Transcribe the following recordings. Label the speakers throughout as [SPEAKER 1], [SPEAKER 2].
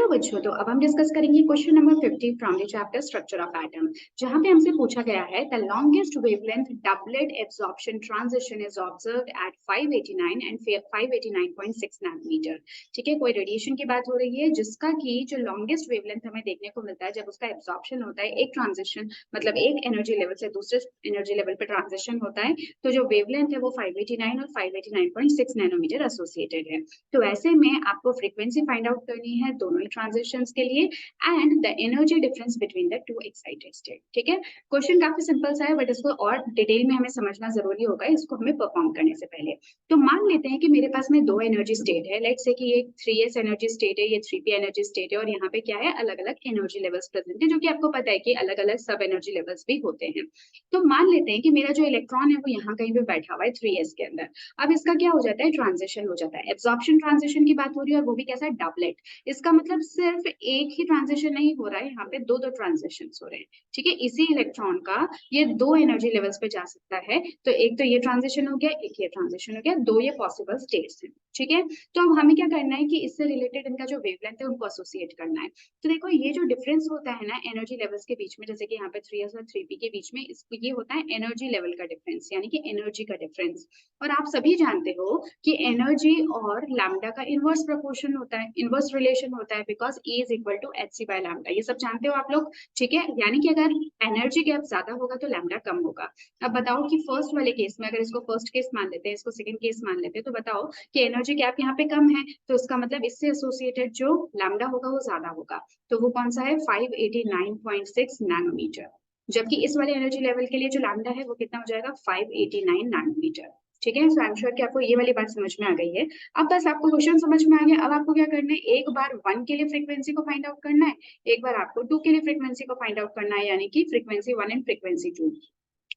[SPEAKER 1] Hello बच्चों, तो अब हम डिस्कस करेंगे question number 50 from the chapter structure of atom, जहां पे हमसे पूछा गया है the longest wavelength doublet absorption transition is observed at 589 and 589.6 nanometre. ठीक है, कोई रेडिएशन की बात हो रही है जिसका कि जो लॉन्गेस्ट वेवलेंथ हमें देखने को मिलता है जब उसका एब्जॉर्प्शन होता है, एक ट्रांजिशन मतलब एक एनर्जी लेवल से दूसरे एनर्जी लेवल पे ट्रांजिशन होता है, तो जो वेवलेंथ है वो 589 और 589.6 नैनोमीटर एसोसिएटेड है। तो ऐसे में आपको फ्रीक्वेंसी फाइंड आउट करनी है दोनों ही ट्रांजिशंस के लिए and the energy difference between the two excited state. ठीक है, क्वेश्चन काफी सिंपल सा है बट इसको और डिटेल में हमें समझना जरूरी होगा इसको हमें परफॉर्म करने से पहले। तो मान लेते हैं कि मेरे पास में दो एनर्जी स्टेट है, लेट्स से कि ये 3s एनर्जी स्टेट है, ये 3p एनर्जी स्टेट है और यहाँ पे क्या है, अलग अलग एनर्जी लेवल्स प्रेजेंट है, जो कि आपको पता है कि अलग अलग सब एनर्जी लेवल्स भी होते हैं। तो मान लेते हैं कि मेरा जो इलेक्ट्रॉन है वो यहाँ कहीं पे बैठा हुआ है 3s के अंदर। अब इसका क्या हो जाता है, ट्रांजिशन हो जाता है, एब्जॉर्प्शन ट्रांजिशन की बात हो रही है और वो भी कैसा, डबलेट। इसका मतलब सिर्फ एक ही ट्रांजिशन नहीं हो रहा है, यहाँ पे दो दो ट्रांजिशन हो रहे हैं। ठीक है, इसी इलेक्ट्रॉन का ये दो एनर्जी लेवल्स पे जा सकता है, तो एक तो ये ट्रांजिशन हो गया, एक ये ट्रांजिशन हो गया, दो ये पॉसिबल स्टेट्स हैं। ठीक है, तो अब हमें क्या करना है कि इससे रिलेटेड इनका जो वेवलेंथ है उनको एसोसिएट करना है। तो देखो ये जो डिफरेंस होता है ना एनर्जी लेवल्स के बीच में, जैसे कि यहाँ पे 3s और 3p के बीच में, इसको ये होता है एनर्जी लेवल का डिफरेंस, यानी कि एनर्जी का डिफरेंस। और आप सभी जानते हो कि एनर्जी और लैम्डा का इनवर्स प्रोपोर्शन होता है, इनवर्स रिलेशन होता है, because E is equal to H C by lambda. ये सब जानते हो आप लोग। ठीक है, यानी कि अगर एनर्जी गैप ज्यादा होगा तो लैम्डा कम होगा। अब बताओ कि फर्स्ट वाले केस में, अगर इसको फर्स्ट केस मान लेते हैं, इसको सेकंड केस मान लेते हैं, तो बताओ कि एनर्जी गैप यहाँ पे कम है, तो इसका मतलब इससे एसोसिएटेड जो लैम्डा होगा वो ज्यादा होगा। तो वो कौन सा है, 589.6 नैनोमीटर। जबकि इस वाले एनर्जी लेवल के लिए जो लैम्डा है वो कितना हो जाएगा, 589 नैनोमीटर। ठीक है, सो आई एम श्योर कि आपको ये वाली बात समझ में आ गई है। अब बस आपको क्वेश्चन समझ में आ गया, अब आपको क्या करना है, एक बार 1 के लिए फ्रीक्वेंसी को फाइंड आउट करना है, एक बार आपको 2 के लिए फ्रीक्वेंसी को फाइंड आउट करना है, यानी कि फ्रीक्वेंसी 1 एंड फ्रीक्वेंसी 2।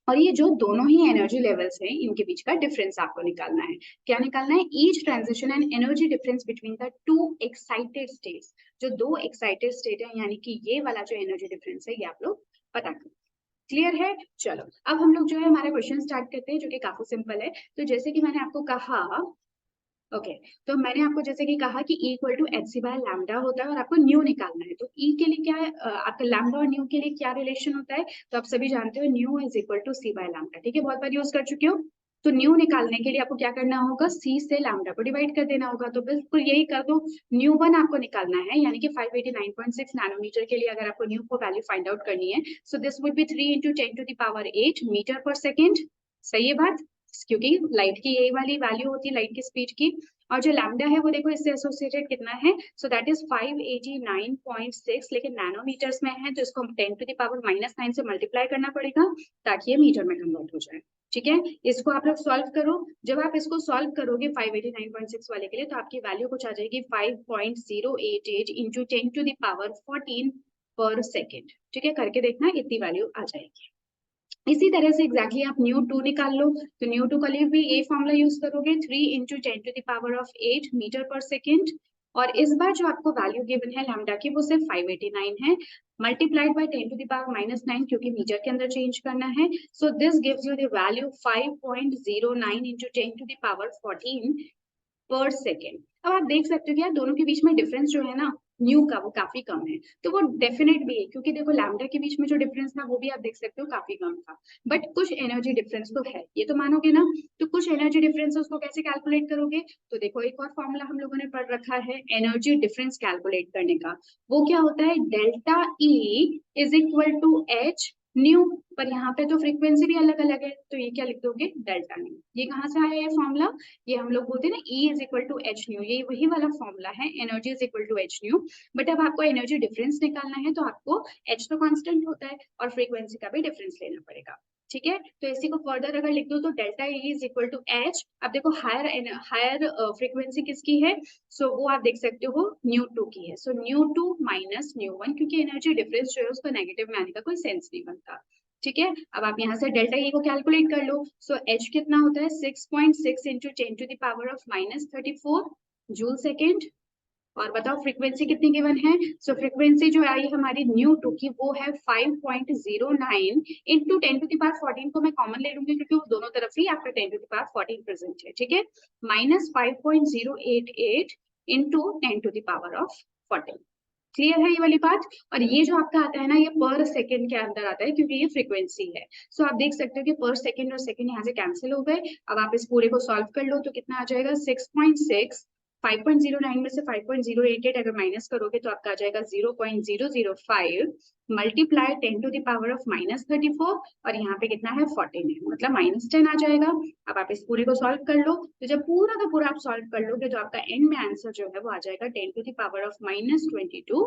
[SPEAKER 1] और ये जो दोनों ही एनर्जी लेवल्स हैं इनके बीच का डिफरेंस आपको निकालना है। क्या निकालना है, each transition and energy difference between the two excited states. जो दो एक्साइटेड स्टेट है, यानी कि ये वाला जो एनर्जी डिफरेंस है, ये आप लोग पता करो। क्लियर है, चलो अब हम लोग जो है हमारा क्वेश्चन स्टार्ट करते हैं, जो कि काफी सिंपल है। तो जैसे कि मैंने आपको कहा, ओके, तो मैंने आपको जैसे कि कहा कि E equal to H C by lambda होता है और आपको न्यू निकालना है। तो E के लिए क्या है, आपका लैम्डा और न्यू के लिए क्या रिलेशन होता है, तो आप सभी जानते हो nu is equal to C by lambda. ठीक है, बहुत बार यूज कर चुके हो। तो न्यू निकालने के लिए आपको क्या करना होगा, सी से लैम्डा को डिवाइड कर देना होगा। तो बिल्कुल यही कर दो, न्यू वन आपको निकालना है, यानी कि 589.6 नैनोमीटर के लिए अगर आपको न्यू को वैल्यू फाइंड आउट करनी है, so this would be 3 into 10⁸ metre per second. सही है बात, क्योंकि लाइट की यही वाली वैल्यू होती है, लाइट की स्पीड की। और जो लैम्डा है वो देखो इससे एसोसिएटेड कितना है, सो दैट इज 589.6, लेकिन नैनोमीटर्स में है तो इसको हम 10⁻⁻9 से मल्टीप्लाई करना पड़ेगा ताकि ये मीटर में कन्वर्ट हो जाए। ठीक है, इसको आप लोग सॉल्व करो। जब आप इसको सॉल्व करोगे 589.6 वाले के लिए, तो आपकी वैल्यू कुछ आ जाएगी 5.088 इंटू 10⁻14 पर सेकेंड। ठीक है, करके देखना इतनी वैल्यू आ जाएगी। इसी तरह से एग्जैक्टली आप न्यू 2 निकाल लो, तो न्यू 2 के लिए भी ये फॉर्मूला यूज करोगे, 3 इंटू 10⁸8 मीटर पर सेकेंड। और इस बार जो आपको वैल्यू गिवन है लैम्डा की वो सिर्फ 589 है, मल्टीप्लाइड बाय 10⁻⁻9, क्योंकि मीटर के अंदर चेंज करना है। So this gives you the value 5.09 into 10⁻14 पर सेकेंड। अब आप देख सकते हो कि यार दोनों के बीच में डिफरेंस जो है ना न्यू का, वो काफी कम है। तो वो डेफिनेट भी है, क्योंकि देखो लैम्डा के बीच में जो डिफरेंस था वो भी आप देख सकते हो काफी कम था, बट कुछ एनर्जी डिफरेंस तो है, ये तो मानोगे ना। तो कुछ एनर्जी डिफरेंस उसको कैसे कैलकुलेट करोगे, तो देखो एक और फॉर्मूला हम लोगों ने पढ़ रखा है एनर्जी डिफरेंस कैलकुलेट करने का। वो क्या होता है, delta E is equal to H nu, पर यहाँ पे तो फ्रीक्वेंसी भी अलग अलग है, तो ये क्या लिख दोगे, डेल्टा न्यू। ये कहाँ से आया है फॉर्मूला, ये हम लोग बोलते हैं ना E is equal to H nu, ये वही वाला फॉर्मूला है, energy is equal to H nu. But अब आपको एनर्जी डिफरेंस निकालना है, तो आपको एच तो कांस्टेंट होता है और फ्रीक्वेंसी का भी डिफरेंस लेना पड़ेगा। ठीक है, तो इसी को फर्दर अगर लिख दो तो delta E is equal to H. अब देखो हायर फ्रीक्वेंसी किसकी है, सो वो आप देख सकते हो न्यू 2 की है, सो न्यू 2 माइनस न्यू 1, क्योंकि एनर्जी डिफरेंस जो है उसको नेगेटिव में आने का कोई सेंस नहीं बनता। ठीक है, अब आप यहाँ से डेल्टा E को कैलकुलेट कर लो। सो H कितना होता है, 6.6 इंटू 10⁻⁻34 जूल सेकेंड। और बताओ फ्रीक्वेंसी कितनी गिवन है, सो फ्रीक्वेंसी जो आई हमारी न्यू 2 की वो है 5.09 इंटू 10⁻14 को मैं कॉमन ले लूंगी, क्योंकि वो दोनों तरफ ही आपका 10⁻14 प्रेजेंट है। ठीक है, माइनस 5.088 इंटू 10⁻14। क्लियर है ये वाली बात। और ये जो आपका आता है ना, ये पर सेकंड के अंदर आता है क्योंकि ये फ्रीक्वेंसी है। सो आप देख सकते हो कि पर सेकंड और सेकंड यहाँ से कैंसिल हो गए। अब आप इस पूरे को सॉल्व कर लो तो कितना आ जाएगा 6.6, 5.09 में से 5.088 अगर माइनस करोगे तो आपका आ जाएगा 0.005 multiply 10 to the power of -34 और यहाँ पे कितना है 14 है, मतलब -10 आ जाएगा। अब आप इस पूरे को सॉल्व कर लो, तो जब पूरा का पूरा आप सॉल्व कर लोगे तो आपका एंड में आंसर जो है वो आ जाएगा 10 to the power of -22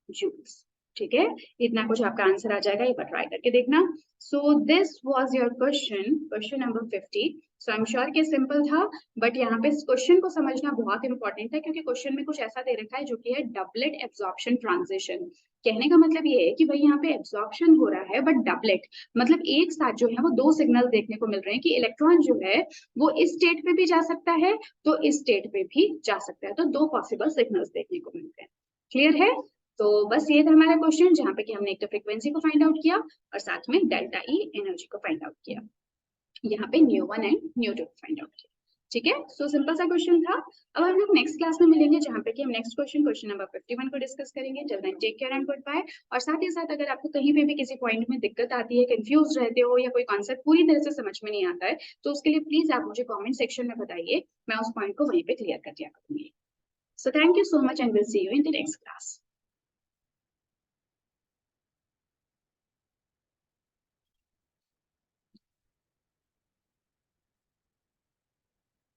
[SPEAKER 1] joules. ठीक है, इतना कुछ आपका आंसर आ जाएगा, एक बार ट्राई करके देखना। So this was your question number 50। So I am sure कि सिंपल था, बट यहाँ पे इस क्वेश्चन को समझना बहुत इंपॉर्टेंट है क्योंकि क्वेश्चन में कुछ ऐसा दे रखा है जो कि है डबलेट एब्जॉर्प्शन ट्रांजिशन। कहने का मतलब ये है कि भाई यहाँ पे एब्जॉर्प्शन हो रहा है बट डबलेट, मतलब एक साथ जो है वो दो सिग्नल देखने को मिल रहे हैं कि इलेक्ट्रॉन जो है वो इस स्टेट पे भी जा सकता है तो इस स्टेट पे भी जा सकता है, तो दो पॉसिबल सिग्नल्स देखने को मिलते हैं। क्लियर है? तो बस ये था हमारा क्वेश्चन जहाँ पे कि हमने एक तो फ्रीक्वेंसी को फाइंड आउट किया और साथ में डेल्टा ई एनर्जी को फाइंड आउट किया, यहाँ पे न्यू1 एंड न्यू2 को फाइंड आउट किया। ठीक है, सो सिंपल सा क्वेश्चन था। अब हम लोग नेक्स्ट क्लास में मिलेंगे जहाँ पे कि हम नेक्स्ट क्वेश्चन नंबर 51 को डिस्कस करेंगे। जब तक take care and good bye. और साथ ही साथ अगर आपको कहीं पे भी किसी पॉइंट में दिक्कत आती है, कंफ्यूज रहते हो या कोई कॉन्सेप्ट पूरी तरह से समझ में नहीं आता है, तो उसके लिए प्लीज आप मुझे कॉमेंट सेक्शन में बताइए, मैं उस पॉइंट को वहीं पे क्लियर कर दिया करूंगी। So thank you so much and will see you in the next class.